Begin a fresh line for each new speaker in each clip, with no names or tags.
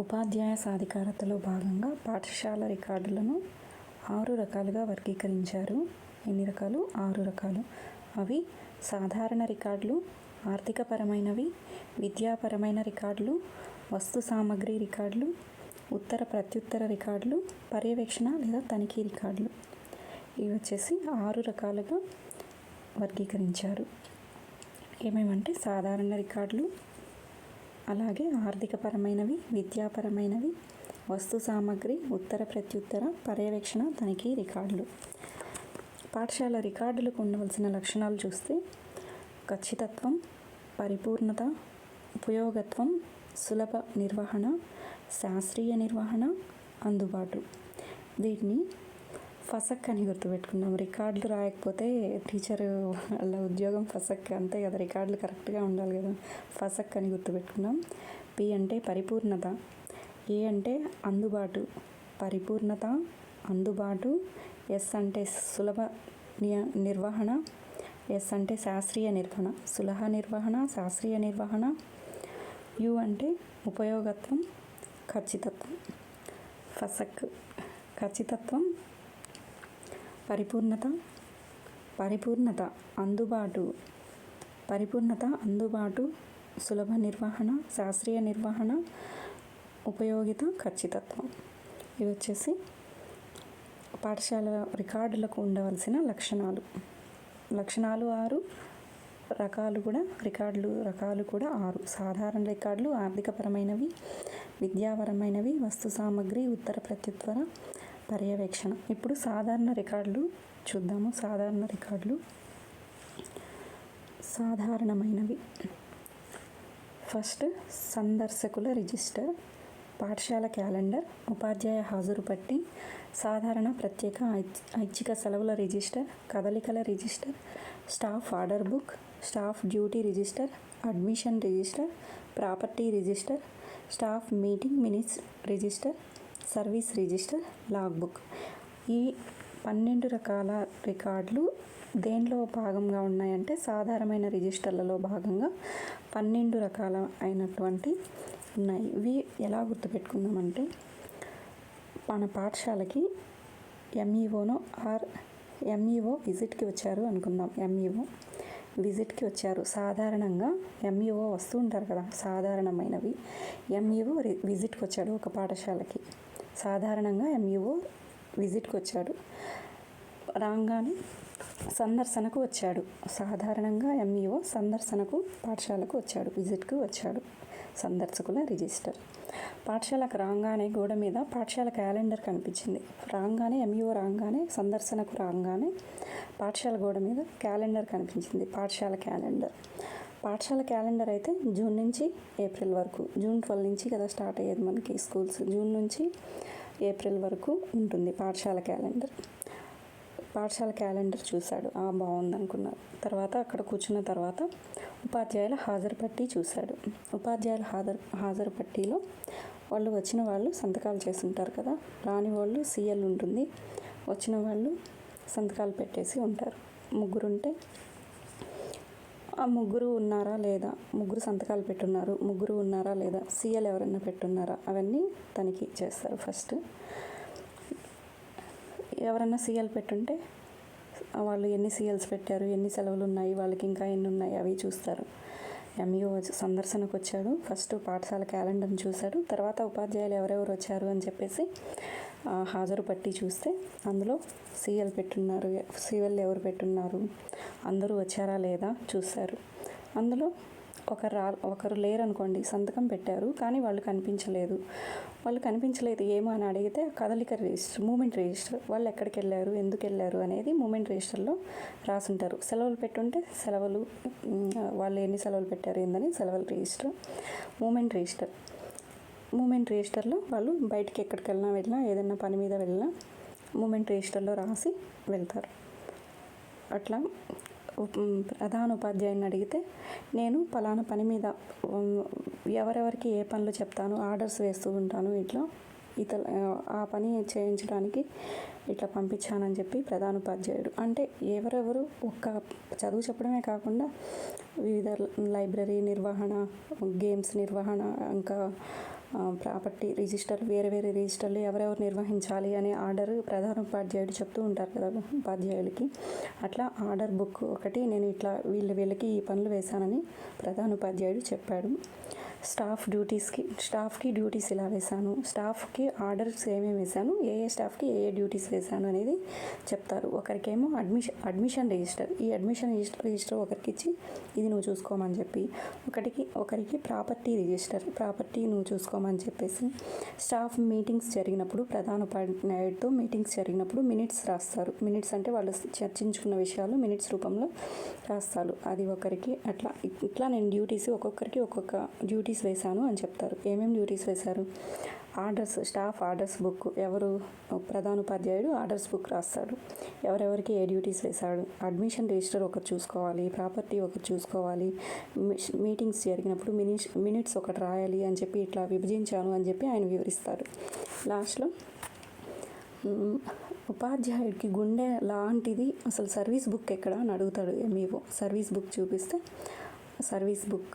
ఉపాధ్యాయ సాధికారతలో భాగంగా పాఠశాల రికార్డులను 6 రకాలుగా వర్గీకరించారు. ఎన్ని రకాలు? 6 రకాలు. అవి సాధారణ రికార్డులు, ఆర్థికపరమైనవి, విద్యాపరమైన రికార్డులు, వస్తు సామగ్రి రికార్డులు, ఉత్తర ప్రత్యుత్తర రికార్డులు, పర్యవేక్షణ లేదా తనిఖీ రికార్డులు. ఇవి వచ్చేసి 6 రకాలుగా వర్గీకరించారు. ఏమేమంటే సాధారణ రికార్డులు, అలాగే ఆర్థికపరమైనవి, విద్యాపరమైనవి, వస్తు సామగ్రి, ఉత్తర ప్రత్యుత్తర, పర్యవేక్షణ, తనిఖీ రికార్డులు. పాఠశాల రికార్డులకు ఉండవలసిన లక్షణాలు చూస్తే ఖచ్చితత్వం, పరిపూర్ణత, ఉపయోగత్వం, సులభ నిర్వహణ, శాస్త్రీయ నిర్వహణ, అందుబాటు. వీటిని ఫసక్ అని గుర్తుపెట్టుకున్నాం. రికార్డులు రాయకపోతే టీచరు వాళ్ళ ఉద్యోగం ఫసక్, అంతే కదా, రికార్డులు కరెక్ట్గా ఉండాలి కదా. ఫసక్ అని గుర్తుపెట్టుకున్నాం. పి అంటే పరిపూర్ణత, ఏ అంటే అందుబాటు, పరిపూర్ణత, అందుబాటు, ఎస్ అంటే సులభ నిర్వహణ, ఎస్ అంటే శాస్త్రీయ నిర్వహణ, సులభ నిర్వహణ, శాస్త్రీయ నిర్వహణ, యు అంటే ఉపయోగత్వం, ఖచ్చితత్వం. ఫసక్ ఖచ్చితత్వం, పరిపూర్ణత అందుబాటు, సులభ నిర్వహణ, శాస్త్రీయ నిర్వహణ, ఉపయోగిత, ఖచ్చితత్వం. ఇవి వచ్చేసి పాఠశాల రికార్డులకు ఉండవలసిన లక్షణాలు. 6 రకాలు కూడా 6. సాధారణ రికార్డులు, ఆర్థికపరమైనవి, విద్యాపరమైనవి, వస్తు సామగ్రి, ఉత్తర ప్రత్యుత్తర, పర్యవేక్షణ. ఇప్పుడు సాధారణ రికార్డులు చూద్దాము. సాధారణ రికార్డులు సాధారణమైనవి. ఫస్ట్ సందర్శకుల రిజిస్టర్, పాఠశాల క్యాలెండర్, ఉపాధ్యాయ హాజరు పట్టి, సాధారణ ప్రత్యేక ఐచ్ఛిక సెలవుల రిజిస్టర్, కదలికల register, staff order book, staff duty register, admission register, property register, staff meeting minutes register, service register, log book. ఈ 12 రకాల రికార్డులు దేనిలో భాగంగా ఉన్నాయంటే సాధారణమైన రిజిస్టర్లలో భాగంగా 12 రకాల అయినటువంటి ఉన్నాయి. ఇవి ఎలా గుర్తుపెట్టుకుందామంటే మన పాఠశాలకి ఎంఈఓ విజిట్కి వచ్చారు అనుకుందాం. ఎంఈఓ విజిట్కి వచ్చారు. సాధారణంగా ఎంఈఓ వస్తూ ఉంటారు కదా, సాధారణమైనవి. ఎంఈఓ విజిట్కి వచ్చాడు ఒక పాఠశాలకి. సాధారణంగా ఎంఈఓ విజిట్కి వచ్చాడు. రాగానే సందర్శనకు వచ్చాడు. సాధారణంగా ఎంఈఓ సందర్శనకు పాఠశాలకు వచ్చాడు, విజిట్కు వచ్చాడు. సందర్శకుల రిజిస్టర్. పాఠశాలకు రాగానే గోడ మీద పాఠశాల క్యాలెండర్ కనిపించింది. ఎంఈఓ రాగానే సందర్శనకు రాగానే పాఠశాల గోడ మీద క్యాలెండర్ కనిపించింది. పాఠశాల క్యాలెండర్ అయితే జూన్ నుంచి ఏప్రిల్ వరకు, జూన్ 12 నుంచి కదా స్టార్ట్ అయ్యేది మనకి స్కూల్స్. జూన్ నుంచి ఏప్రిల్ వరకు ఉంటుంది పాఠశాల క్యాలెండర్ చూశాడు. బాగుంది అనుకున్నారు. తర్వాత అక్కడ కూర్చున్న తర్వాత ఉపాధ్యాయుల హాజరు పట్టి చూశాడు. ఉపాధ్యాయుల హాజరు పట్టీలో వచ్చిన వాళ్ళు సంతకాలు చేస్తుంటారు కదా, రాని వాళ్ళు సిఎల్ ఉంటుంది, వచ్చిన వాళ్ళు సంతకాలు పెట్టేసి ఉంటారు. ముగ్గురుంటే ఆ ముగ్గురు ఉన్నారా లేదా, ముగ్గురు సంతకాలు పెట్టున్నారు, ముగ్గురు ఉన్నారా లేదా, సిఎల్ ఎవరైనా పెట్టున్నారా, అవన్నీ తనిఖీ చేస్తారు. ఫస్ట్ ఎవరైనా సిఎల్ పెట్టుంటే వాళ్ళు ఎన్ని సిఎల్స్ పెట్టారు, ఎన్ని సెలవులు ఉన్నాయి, వాళ్ళకి ఇంకా ఎన్ని ఉన్నాయి అవి చూస్తారు. ఎంఈఓ సందర్శనకు వచ్చాడు. ఫస్ట్ పాఠశాల క్యాలెండర్ని చూశాడు. తర్వాత ఉపాధ్యాయులు ఎవరెవరు వచ్చారు అని చెప్పేసి హాజరు పట్టి చూస్తే అందులో సిఎల్ ఎవరు పెట్టున్నారు, అందరూ వచ్చారా లేదా చూశారు. అందులో ఒకరు లేరనుకోండి, సంతకం పెట్టారు కానీ వాళ్ళు కనిపించలేదు ఏమో అని అడిగితే కదలిక రిజిస్టర్, మూమెంట్ రిజిస్టర్, వాళ్ళు ఎక్కడికి వెళ్ళారు, ఎందుకు వెళ్ళారు అనేది మూమెంట్ రిజిస్టర్లో రాసుంటారు. సెలవులు పెట్టుంటే సెలవులు, వాళ్ళు ఎన్ని సెలవులు పెట్టారు ఏందని సెలవుల రిజిస్టర్. మూమెంట్ రిజిస్టర్లో వాళ్ళు బయటికి ఎక్కడికి వెళ్ళినా ఏదైనా పని మీద వెళ్ళినా మూమెంట్ రిజిస్టర్లో రాసి వెళ్తారు. అట్లా ప్రధాన ఉపాధ్యాయుని అడిగితే నేను పలానా పని మీద ఎవరెవరికి ఏ పనులు చెప్తాను, ఆర్డర్స్ వేస్తూ ఉంటాను, ఆ పని చేయించడానికి ఇట్లా పంపించానని చెప్పి ప్రధానోపాధ్యాయుడు అంటే ఎవరెవరు ఒక్క చదువు చెప్పడమే కాకుండా వివిధ లైబ్రరీ నిర్వహణ, గేమ్స్ నిర్వహణ, ఇంకా ప్రాపర్టీ రిజిస్టర్, వేరే వేరే రిజిస్టర్లు ఎవరెవరు నిర్వహించాలి అనే ఆర్డర్ ప్రధాన ఉపాధ్యాయుడు చెప్తూ ఉంటారు కదా ఉపాధ్యాయులకి. అట్లా ఆర్డర్ బుక్ ఒకటి నేను ఇట్లా వీళ్ళకి ఈ పనులు వేశానని ప్రధాన ఉపాధ్యాయుడు చెప్పాడు. స్టాఫ్కి డ్యూటీస్ ఇలా వేశాను, స్టాఫ్కి ఆర్డర్స్ ఏమేమి వేశాను, ఏ స్టాఫ్కి ఏ డ్యూటీస్ వేశాను అనేది చెప్తారు. ఒకరికేమో అడ్మిషన్ రిజిస్టర్, ఈ అడ్మిషన్ రిజిస్టర్ ఒకరికి ఇచ్చి ఇది నువ్వు చూసుకోమని చెప్పి, ఒకరికి ప్రాపర్టీ రిజిస్టర్, ప్రాపర్టీ నువ్వు చూసుకోమని చెప్పేసి, స్టాఫ్ మీటింగ్స్ జరిగినప్పుడు ప్రధాన ఉపాధ్యాయుడితో మీటింగ్స్ జరిగినప్పుడు మినిట్స్ రాస్తారు. మినిట్స్ అంటే వాళ్ళు చర్చించుకున్న విషయాలు మినిట్స్ రూపంలో రాస్తారు. అది ఒకరికి. ఇట్లా నేను డ్యూటీస్ ఒక్కొక్కరికి ఒక్కొక్క డ్యూటీస్ వేశాను అని చెప్తారు. ఏమేమి డ్యూటీస్ వేశారు? స్టాఫ్ ఆర్డర్స్ బుక్, ఎవరు ప్రధాన ఉపాధ్యాయుడు ఆర్డర్స్ బుక్ రాస్తాడు, ఎవరెవరికి ఏ డ్యూటీస్ వేశాడు. అడ్మిషన్ రిజిస్టర్ ఒకరు చూసుకోవాలి, ప్రాపర్టీ ఒకరు చూసుకోవాలి, మీటింగ్స్ జరిగినప్పుడు మినిట్స్ ఒకటి రాయాలి అని చెప్పి ఇట్లా విభజించాను అని చెప్పి ఆయన వివరిస్తారు. లాస్ట్లో ఉపాధ్యాయుడికి గుండె లాంటిది అసలు సర్వీస్ బుక్ ఎక్కడ అని అడుగుతాడు ఎంఈఓ. సర్వీస్ బుక్ చూపిస్తే సర్వీస్ బుక్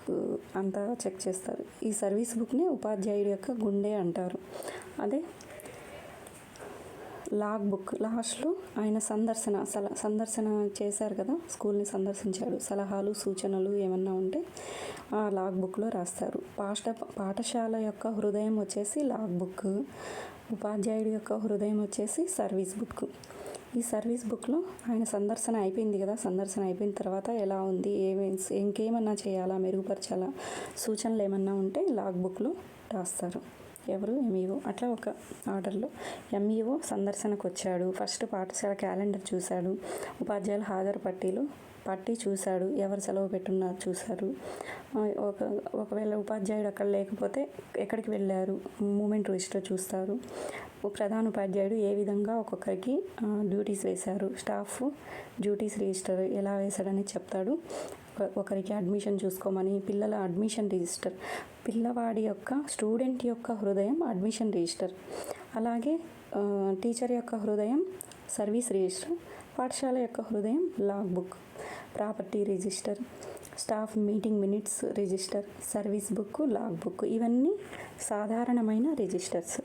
అంతా చెక్ చేస్తారు. ఈ సర్వీస్ బుక్ని ఉపాధ్యాయుడి యొక్క గుండె అంటారు. అదే లాగ్ బుక్. లాస్ట్లో ఆయన సందర్శన చేశారు కదా, స్కూల్ని సందర్శించాడు, సలహాలు సూచనలు ఏమన్నా ఉంటే ఆ లాగ్ బుక్లో రాస్తారు. పాఠశాల యొక్క హృదయం వచ్చేసి లాగ్ బుక్, ఉపాధ్యాయుడి యొక్క హృదయం వచ్చేసి సర్వీస్ బుక్. ఈ సర్వీస్ బుక్లో ఆయన సందర్శన అయిపోయింది కదా, సందర్శన అయిపోయిన తర్వాత ఎలా ఉంది, ఇంకేమన్నా చేయాలా, మెరుగుపరచాలా, సూచనలు ఏమన్నా ఉంటే లాగ్ బుక్లో రాస్తారు. ఎవరు? ఎంఈఓ. అట్లా ఒక ఆర్డర్లో ఎంఈఓ సందర్శనకు వచ్చాడు. ఫస్ట్ పాఠశాల క్యాలెండర్ చూశాడు, ఉపాధ్యాయుల హాజరు పట్టి చూశాడు, ఎవరు సెలవు పెట్టున్నారు చూశారు. ఒకవేళ ఉపాధ్యాయుడు అక్కడ లేకపోతే ఎక్కడికి వెళ్ళారు, మూమెంట్ రిజిస్టర్ చూస్తారు. ప్రధాన ఉపాధ్యాయుడు ఏ విధంగా ఒక్కొక్కరికి డ్యూటీస్ వేశారు, స్టాఫ్ డ్యూటీస్ రిజిస్టర్ ఎలా వేశాడని చెప్తాడు. ఒకరికి అడ్మిషన్ చూసుకోమని, పిల్లల అడ్మిషన్ రిజిస్టర్, పిల్లవాడి యొక్క స్టూడెంట్ యొక్క హృదయం అడ్మిషన్ రిజిస్టర్, అలాగే టీచర్ యొక్క హృదయం సర్వీస్ రిజిస్టర్, పాఠశాల యొక్క హృదయం log book, property register, staff meeting minutes register, service book, log book. ఇవన్నీ సాధారణమైన రిజిస్టర్స్.